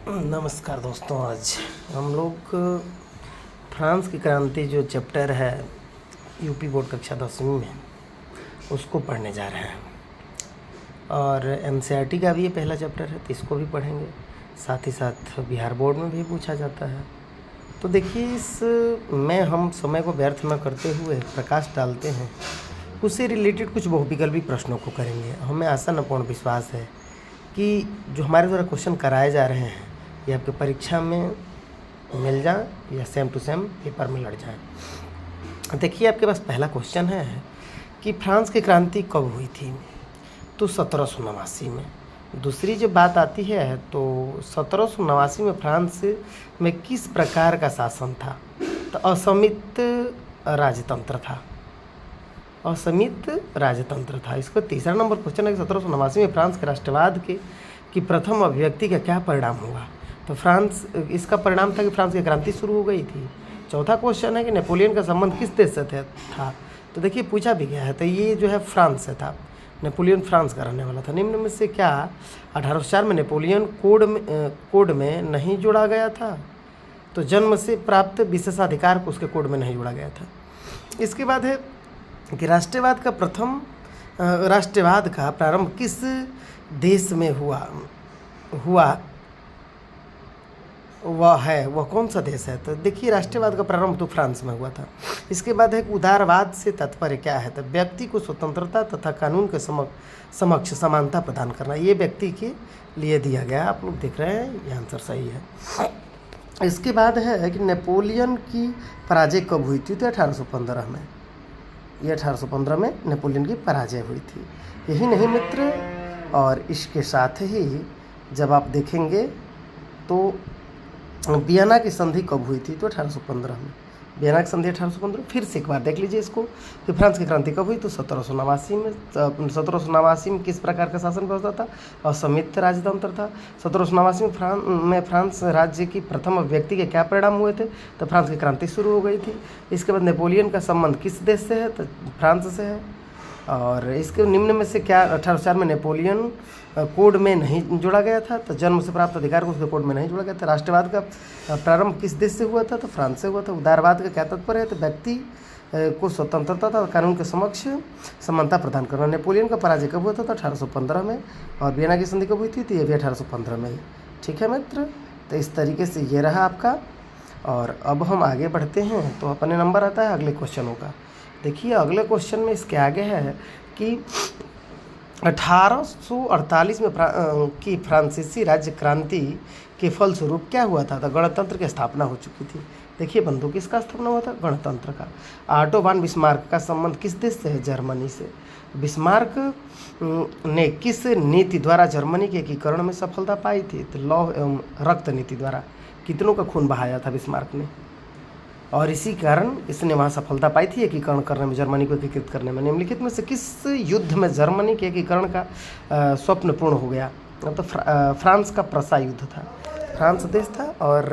नमस्कार दोस्तों। आज हम लोग फ्रांस की क्रांति जो चैप्टर है यूपी बोर्ड कक्षा 10वीं में उसको पढ़ने जा रहे हैं। और एनसीईआरटी का भी ये पहला चैप्टर है तो इसको भी पढ़ेंगे। साथ ही साथ बिहार बोर्ड में भी पूछा जाता है। तो देखिए, इस में हम समय को व्यर्थ न करते हुए प्रकाश डालते हैं, उससे रिलेटेड कुछ बहुविकल्पी प्रश्नों को करेंगे। हमें आशा न पूर्ण विश्वास है कि जो हमारे द्वारा क्वेश्चन कराए जा रहे हैं ये आपके परीक्षा में मिल जाए या सेम टू सेम पेपर में लड़ जाए। देखिए, आपके पास पहला क्वेश्चन है कि फ्रांस की क्रांति कब हुई थी, तो 1789 में। दूसरी जो बात आती है तो 1789 में फ्रांस में किस प्रकार का शासन था, तो असमित राजतंत्र था। असमित राजतंत्र था। इसको तीसरा नंबर क्वेश्चन है कि 1789 में फ्रांस के राष्ट्रवाद की प्रथम अभिव्यक्ति का क्या परिणाम हुआ, तो फ्रांस इसका परिणाम था कि फ्रांस की क्रांति शुरू हो गई थी। चौथा क्वेश्चन है कि नेपोलियन का संबंध किस देश से था, तो देखिए पूछा भी गया है, तो ये जो है फ्रांस से था। नेपोलियन फ्रांस का रहने वाला था। निम्न में से क्या 1804 में नेपोलियन कोड में नहीं जोड़ा गया था, तो जन्म से प्राप्त विशेषाधिकार को उसके कोड में नहीं जोड़ा गया था। इसके बाद है कि राष्ट्रवाद का प्रारंभ किस देश में हुआ वह कौन सा देश है, तो देखिए राष्ट्रवाद का प्रारंभ तो फ्रांस में हुआ था। इसके बाद है कि उदारवाद से तात्पर्य क्या है, तो व्यक्ति को स्वतंत्रता तथा कानून के समक्ष समानता प्रदान करना। ये व्यक्ति के लिए दिया गया, आप लोग देख रहे हैं, ये आंसर सही है। इसके बाद है कि नेपोलियन की पराजय कब हुई थी, तो 1815 में। ये 1815 में नेपोलियन की पराजय हुई थी। यही नहीं मित्र, और इसके साथ ही जब आप देखेंगे तो वियना की संधि कब हुई थी, तो 1815 में। वियना की संधि 1815। फिर से एक बार देख लीजिए इसको कि फ्रांस की क्रांति कब हुई, तो 1789 में। 1789 में किस प्रकार का शासन व्यवस्था था, असमित राजतंत्र था। 1789 में फ्रांस राज्य की प्रथम व्यक्ति के क्या परिणाम हुए थे, तो फ्रांस की क्रांति शुरू हो गई थी। इसके बाद नेपोलियन का संबंध किस देश से है, तो फ्रांस से है। और इसके निम्न में से क्या 1804 में नेपोलियन कोड में नहीं जोड़ा गया था, तो जन्म से प्राप्त अधिकार को उसके कोड में नहीं जोड़ा गया था। राष्ट्रवाद का प्रारंभ किस देश से हुआ था, तो फ्रांस से हुआ था। उदारवाद का क्या तात्पर्य है, तो व्यक्ति को स्वतंत्रता तथा कानून के समक्ष समानता प्रदान करना। नेपोलियन का पराजय कब हुआ था, तो 1815 में। और वियना की संधि कब हुई थी, तो ये भी 1815 में ही। ठीक है मित्र, तो इस तरीके से ये रहा आपका। और अब हम आगे बढ़ते हैं तो अपने नंबर आता है अगले क्वेश्चनों का। देखिए, अगले क्वेश्चन में इसके आगे है कि 1848 में की फ्रांसीसी राज्य क्रांति के फलस्वरूप क्या हुआ था, तो गणतंत्र की स्थापना हो चुकी थी। देखिए बंधु, किसका स्थापना हुआ था, गणतंत्र का। ऑटो वान बिस्मार्क का संबंध किस देश से है, जर्मनी से। बिस्मार्क ने किस नीति द्वारा जर्मनी के एकीकरण में सफलता पाई थी, तो लौह एवं रक्त नीति द्वारा। कितनों का खून बहाया था बिस्मार्क ने, और इसी कारण इसने वहाँ सफलता पाई थी एकीकरण करने में, जर्मनी को एकीकृत करने में। निम्नलिखित में से किस युद्ध में जर्मनी के एकीकरण का स्वप्न पूर्ण हो गया, तो फ्रांस का प्रसा युद्ध था। फ्रांस देश था और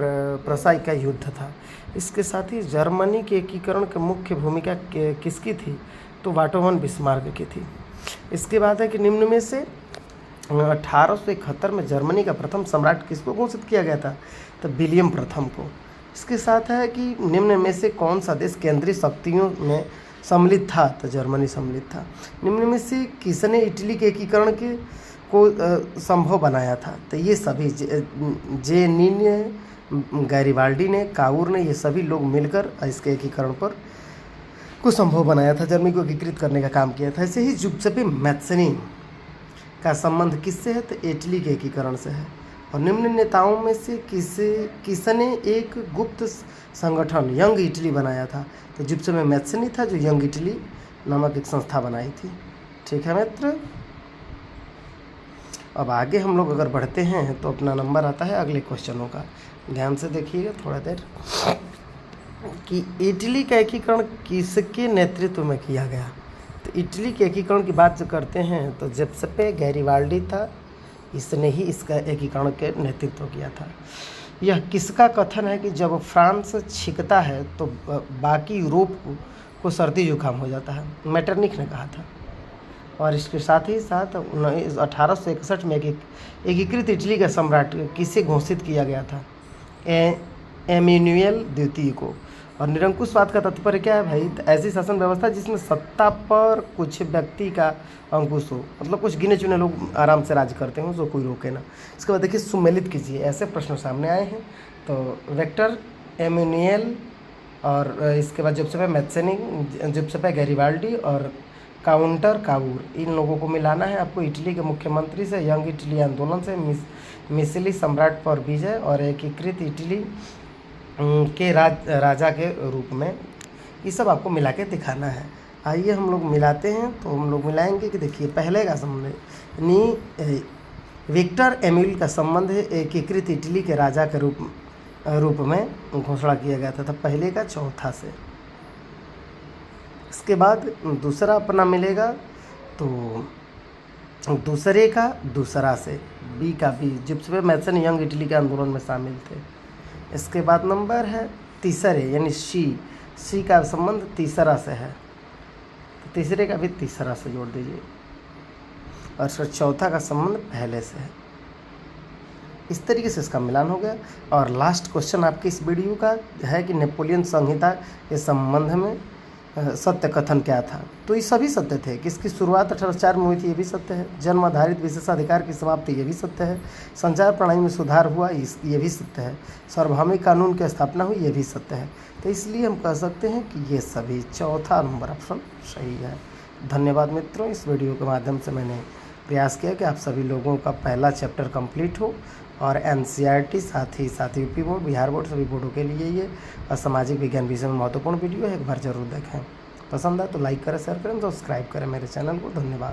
प्रसाई का युद्ध था। इसके साथ ही जर्मनी के एकीकरण की मुख्य भूमिका किसकी थी, तो ऑटो वान बिस्मार्क की थी। इसके बाद है कि निम्न में से 1871 में जर्मनी का प्रथम सम्राट किसको घोषित किया गया था, तो विलियम प्रथम को। इसके साथ है कि निम्न में से कौन सा देश केंद्रीय शक्तियों में सम्मिलित था, तो जर्मनी सम्मिलित था। निम्न में से किसने इटली के एकीकरण को संभव बनाया था, तो ये सभी जेनी ने, गैरिबाल्डी ने, काउर ने, ये सभी लोग मिलकर इसके एकीकरण पर को संभव बनाया था, जर्मनी को एकीकृत करने का काम किया था। ऐसे ही जुसेप्पे मैत्सनी का संबंध किससे है, तो इटली के एकीकरण से है। और निम्न नेताओं में से किसने एक गुप्त संगठन यंग इटली बनाया था, तो जुसेप्पे मैत्सनी था जो यंग इटली नामक एक संस्था बनाई थी। ठीक है मित्र, अब आगे हम लोग अगर बढ़ते हैं तो अपना नंबर आता है अगले क्वेश्चनों का। ध्यान से देखिएगा थोड़ा देर कि इटली का एकीकरण किसके नेतृत्व में किया गया। तो इटली के एकीकरण की बात जो करते हैं तो जुसेप्पे गैरिबाल्डी था, इसने ही इसका एकीकरण के नेतृत्व किया था। यह किसका कथन है कि जब फ्रांस छिकता है तो बाकी यूरोप को सर्दी जुकाम हो जाता है, मेटरनिख ने कहा था। और इसके साथ ही साथ 1861 में एकीकृत इटली का सम्राट किसे घोषित किया गया था? एमेनुएल द्वितीय को। और निरंकुशवाद का तात्पर्य क्या है भाई? ऐसी शासन व्यवस्था जिसमें सत्ता पर कुछ व्यक्ति का अंकुश हो, मतलब कुछ गिने चुने लोग आराम से राज करते हो, जो कोई रोके ना। इसके बाद देखिए सुमेलित कीजिए, ऐसे प्रश्न सामने आए हैं। तो वेक्टर, एमेनुएल, और इसके बाद जोसेफ मैत्सेनी, जोसेफ गैरिबाल्डी और काउंटर कावूर, इन लोगों को मिलाना है आपको इटली के मुख्यमंत्री से, यंग इटली आंदोलन से, मिसिली सम्राट पर विजय और एकीकृत इटली के राजा के रूप में। ये सब आपको मिला के दिखाना है। आइए हम लोग मिलाते हैं। तो हम लोग मिलाएंगे कि देखिए पहले का संबंध है विक्टर एमिल का संबंध है एकीकृत इटली के राजा के रूप में घोषणा किया गया था पहले का चौथा से। इसके बाद दूसरा अपना मिलेगा, तो दूसरे का दूसरा से, बी का B, Joseph Matheson young Italy के आंदोलन में शामिल थे। इसके बाद नंबर है तीसरे, यानी सी का संबंध तीसरा से है, तो तीसरे का भी तीसरा से जोड़ दीजिए। और इसका चौथा का संबंध पहले से है। इस तरीके से इसका मिलान हो गया। और लास्ट क्वेश्चन आपके इस वीडियो का है कि नेपोलियन संहिता के संबंध में सत्य कथन क्या था? तो ये सभी सत्य थे कि इसकी शुरुआत 1804 में हुई थी, ये भी सत्य है। जन्म आधारित विशेषाधिकार की समाप्ति, ये भी सत्य है। संचार प्रणाली में सुधार हुआ, ये भी सत्य है। सार्वभौमिक कानून की स्थापना हुई, ये भी सत्य है। तो इसलिए हम कह सकते हैं कि ये सभी चौथा नंबर ऑप्शन सही है। धन्यवाद मित्रों। इस वीडियो के माध्यम से मैंने प्रयास किया कि आप सभी लोगों का पहला चैप्टर कंप्लीट हो, और NCERT साथ ही यूपी बोर्ड, बिहार बोर्ड, सभी बोर्डों के लिए ये सामाजिक विज्ञान विषय में महत्वपूर्ण वीडियो है। एक बार जरूर देखें। पसंद आए तो लाइक करें, शेयर करें, सब्सक्राइब करें मेरे चैनल को। धन्यवाद।